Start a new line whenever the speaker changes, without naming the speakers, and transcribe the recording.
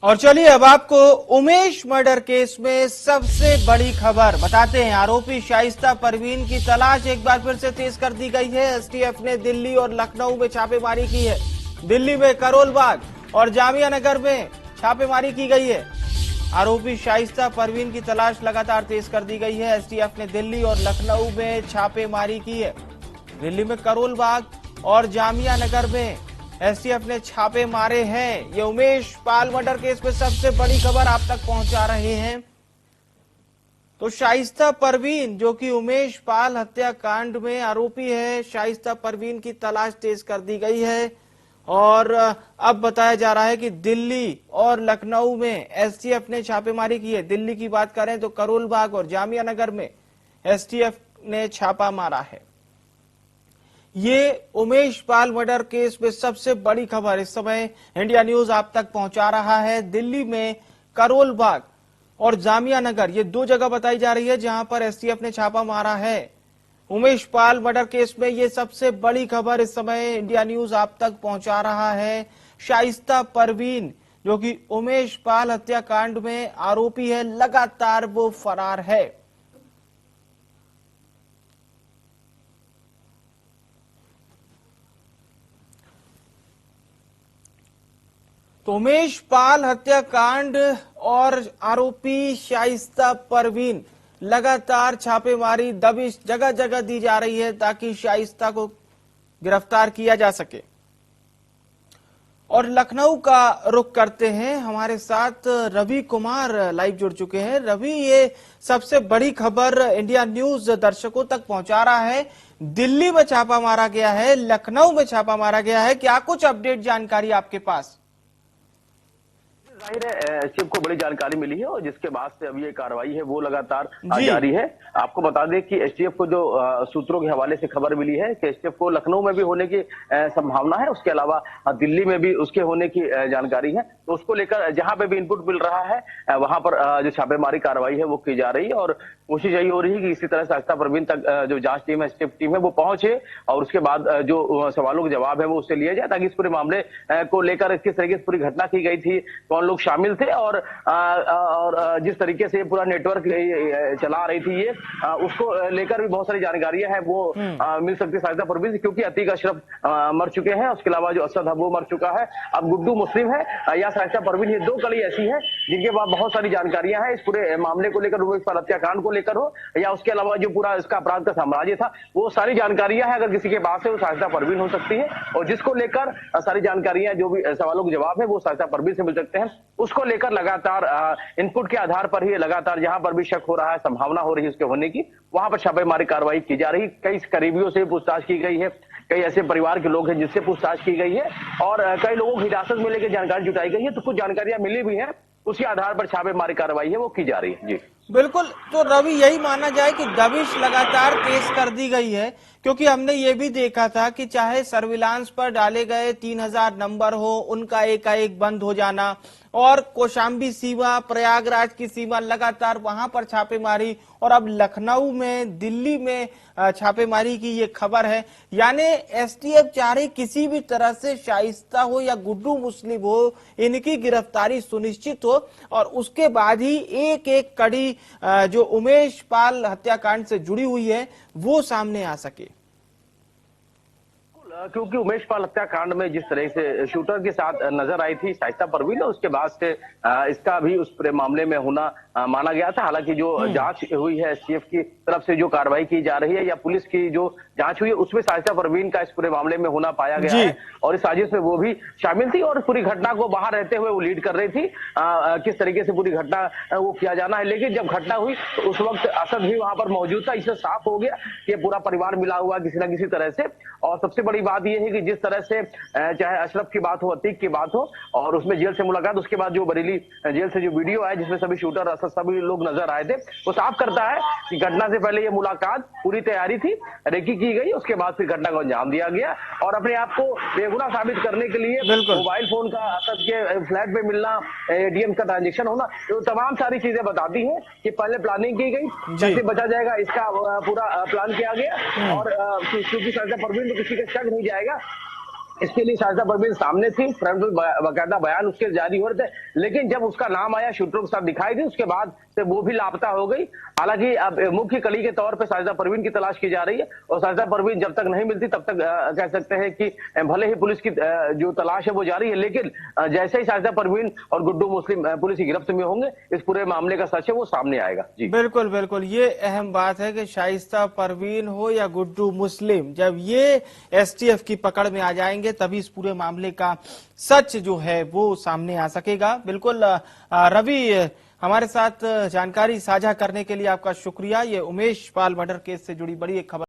और चलिए अब आपको उमेश मर्डर केस में सबसे बड़ी खबर बताते हैं। आरोपी शाइस्ता परवीन की तलाश एक बार फिर से तेज कर दी गई है। एसटीएफ ने दिल्ली और लखनऊ में छापेमारी की है। दिल्ली में करोल बाग और जामिया नगर में छापेमारी की गई है। आरोपी शाइस्ता परवीन की तलाश लगातार तेज कर दी गई है। एसटीएफ ने दिल्ली और लखनऊ में छापेमारी की है। दिल्ली में करोल बाग और जामिया नगर में एसटीएफ ने छापे मारे हैं। ये उमेश पाल मर्डर केस में सबसे बड़ी खबर आप तक पहुंचा रहे हैं। तो शाइस्ता परवीन जो कि उमेश पाल हत्याकांड में आरोपी है, शाइस्ता परवीन की तलाश तेज कर दी गई है। और अब बताया जा रहा है कि दिल्ली और लखनऊ में एसटीएफ ने छापेमारी की है। दिल्ली की बात करें तो करोल बाग और जामिया नगर में एसटीएफ ने छापा मारा है। ये उमेश पाल मर्डर केस में सबसे बड़ी खबर इस समय इंडिया न्यूज आप तक पहुंचा रहा है। दिल्ली में करोल बाग और जामिया नगर ये दो जगह बताई जा रही है जहां पर एसटीएफ ने छापा मारा है। उमेश पाल मर्डर केस में ये सबसे बड़ी खबर इस समय इंडिया न्यूज आप तक पहुंचा रहा है। शाइस्ता परवीन जो कि उमेश पाल हत्याकांड में आरोपी है, लगातार वो फरार है। तो उमेश पाल हत्याकांड और आरोपी शाइस्ता परवीन लगातार छापेमारी दबिश जगह जगह दी जा रही है ताकि शाइस्ता को गिरफ्तार किया जा सके। और लखनऊ का रुख करते हैं, हमारे साथ रवि कुमार लाइव जुड़ चुके हैं। रवि, ये सबसे बड़ी खबर इंडिया न्यूज दर्शकों तक पहुंचा रहा है। दिल्ली में छापा मारा गया है, लखनऊ में छापा मारा गया है, क्या कुछ अपडेट जानकारी आपके पास?
जाहिर है एसटीएफ को बड़ी जानकारी मिली है और जिसके बाद से अब ये कार्रवाई है वो लगातार
जी
जारी है। आपको बता दें कि एसटीएफ को जो सूत्रों के हवाले से खबर मिली है कि एसटीएफ को लखनऊ में भी होने की संभावना है, उसके अलावा दिल्ली में भी उसके होने की जानकारी है। तो उसको लेकर जहां पे भी इनपुट मिल रहा है वहां पर जो छापेमारी कार्रवाई है वो की जा रही है और कोशिश यही हो रही है कि इसी तरह शाइस्ता परवीन तक जो जांच टीम है, एसटीएफ टीम है, वो पहुंचे और उसके बाद जो सवालों के जवाब है वो उससे लिए जाए ताकि इस पूरे मामले को लेकर किस तरीके से पूरी घटना की गई थी, कौन लोग शामिल थे और जिस तरीके से पूरा नेटवर्क चला रही थी ये उसको लेकर भी बहुत सारी जानकारियां हैं वो मिल सकती है शाइस्ता परवीन से, क्योंकि अतीक अशरफ मर चुके हैं, उसके अलावा जो असद है वो मर चुका है, अब गुड्डू मुस्लिम है या शाइस्ता परवीन, ये दो कड़ी ऐसी है जिनके पास बहुत सारी जानकारियां हैं इस पूरे मामले को लेकर, उमेश पाल हत्याकांड को लेकर हो या उसके अलावा जो पूरा इसका अपराध का साम्राज्य था, वो सारी जानकारियां हैं अगर किसी के पास है वो शाइस्ता परवीन हो सकती है। और जिसको लेकर सारी जानकारियां जो भी सवालों के जवाब है वो शाइस्ता परवीन से मिल सकते हैं। उसको लेकर लगातार इनपुट के आधार पर ही लगातार जहां पर भी शक हो रहा है, संभावना हो रही है उसके होने की, वहां पर छापेमारी कार्रवाई की जा रही। कई करीबियों से पूछताछ की गई है, कई ऐसे परिवार के लोग हैं जिससे पूछताछ की गई है और कई लोगों की हिरासत में लेकर जानकारी जुटाई गई है। तो कुछ जानकारियां मिली भी हैं, उसी आधार पर छापेमारी कार्रवाई है वो की जा रही है। जी
बिल्कुल। तो रवि, यही माना जाए कि दबिश लगातार तेज कर दी गई है, क्योंकि हमने ये भी देखा था कि चाहे सर्विलांस पर डाले गए 3000 नंबर हो, उनका एकाएक बंद हो जाना, और कौशाम्बी सीमा, प्रयागराज की सीमा, लगातार वहां पर छापेमारी, और अब लखनऊ में, दिल्ली में छापेमारी की ये खबर है। यानी एसटीएफ चाह रही किसी भी तरह से शाइस्ता हो या गुड्डू मुस्लिम हो, इनकी गिरफ्तारी सुनिश्चित हो और उसके बाद ही एक एक कड़ी जो उमेश पाल हत्याकांड से जुड़ी हुई है वो सामने आ सके।
क्योंकि उमेश पाल हत्याकांड में जिस तरह से शूटर के साथ नजर आई थी शाइस्ता परवीन, उसके बाद से इसका भी उस पूरे मामले में होना माना गया था। हालांकि जो जांच हुई है एसटीएफ की तरफ से, जो कार्रवाई की जा रही है या पुलिस की जो जांच हुई है, उसमें शाइस्ता परवीन का इस पूरे मामले में होना पाया गया है और इस साजिश में वो भी शामिल थी और पूरी घटना को बाहर रहते हुए वो लीड कर रही थी किस तरीके से पूरी घटना वो किया जाना है। लेकिन जब घटना हुई तो उस वक्त असद भी वहां पर मौजूद था, इससे साफ हो गया कि पूरा परिवार मिला हुआ किसी न किसी तरह से। और सबसे बड़ी बात यह है कि जिस तरह से चाहे अशरफ की बात हो, अतीक की बात हो और उसमें जेल से मुलाकात, उसके बाद जो बरेली जेल से जो वीडियो आया जिसमें सभी शूटर असद सभी लोग नजर आए थे, वो साफ करता है कि घटना से पहले ये मुलाकात पूरी तैयारी थी, रेकी की गई, उसके बाद फिर घटना को अंजाम दिया गया और अपने आप को बेगुनाह साबित करने के लिए मोबाइल फोन का असद के फ्लैट पे मिलना, एटीएम का ट्रांजेक्शन होना, तो तमाम सारी चीजें बताती हैं कि पहले प्लानिंग की गई, कैसे बचा जाएगा इसका पूरा प्लान किया गया और क्योंकि शाइस्ता परवीन तो किसी का शक नहीं जाएगा इसके लिए शाहिस्ता परवीन सामने थी, फ्रंट में बाकायदा बयान उसके जारी हो रहे थे, लेकिन जब उसका नाम आया शूटरों के साथ दिखाई दी, उसके बाद से वो भी लापता हो गई। हालांकि अब मुख्य कड़ी के तौर पे शाहिस्ता परवीन की तलाश की जा रही है और शाहिस्ता परवीन जब तक नहीं मिलती तब तक कह सकते हैं कि भले ही पुलिस की जो तलाश है वो जारी है, लेकिन जैसे ही शाहिस्ता परवीन और गुड्डू मुस्लिम पुलिस की गिरफ्त में होंगे, इस पूरे मामले का सच है वो सामने आएगा। जी
बिल्कुल बिल्कुल, ये अहम बात है कि शाइस्ता परवीन हो या गुड्डू मुस्लिम, जब ये एसटीएफ की पकड़ में आ जाएंगे तभी इस पूरे मामले का सच जो है वो सामने आ सकेगा। बिल्कुल रवि, हमारे साथ जानकारी साझा करने के लिए आपका शुक्रिया। ये उमेश पाल मर्डर केस से जुड़ी बड़ी एक खबर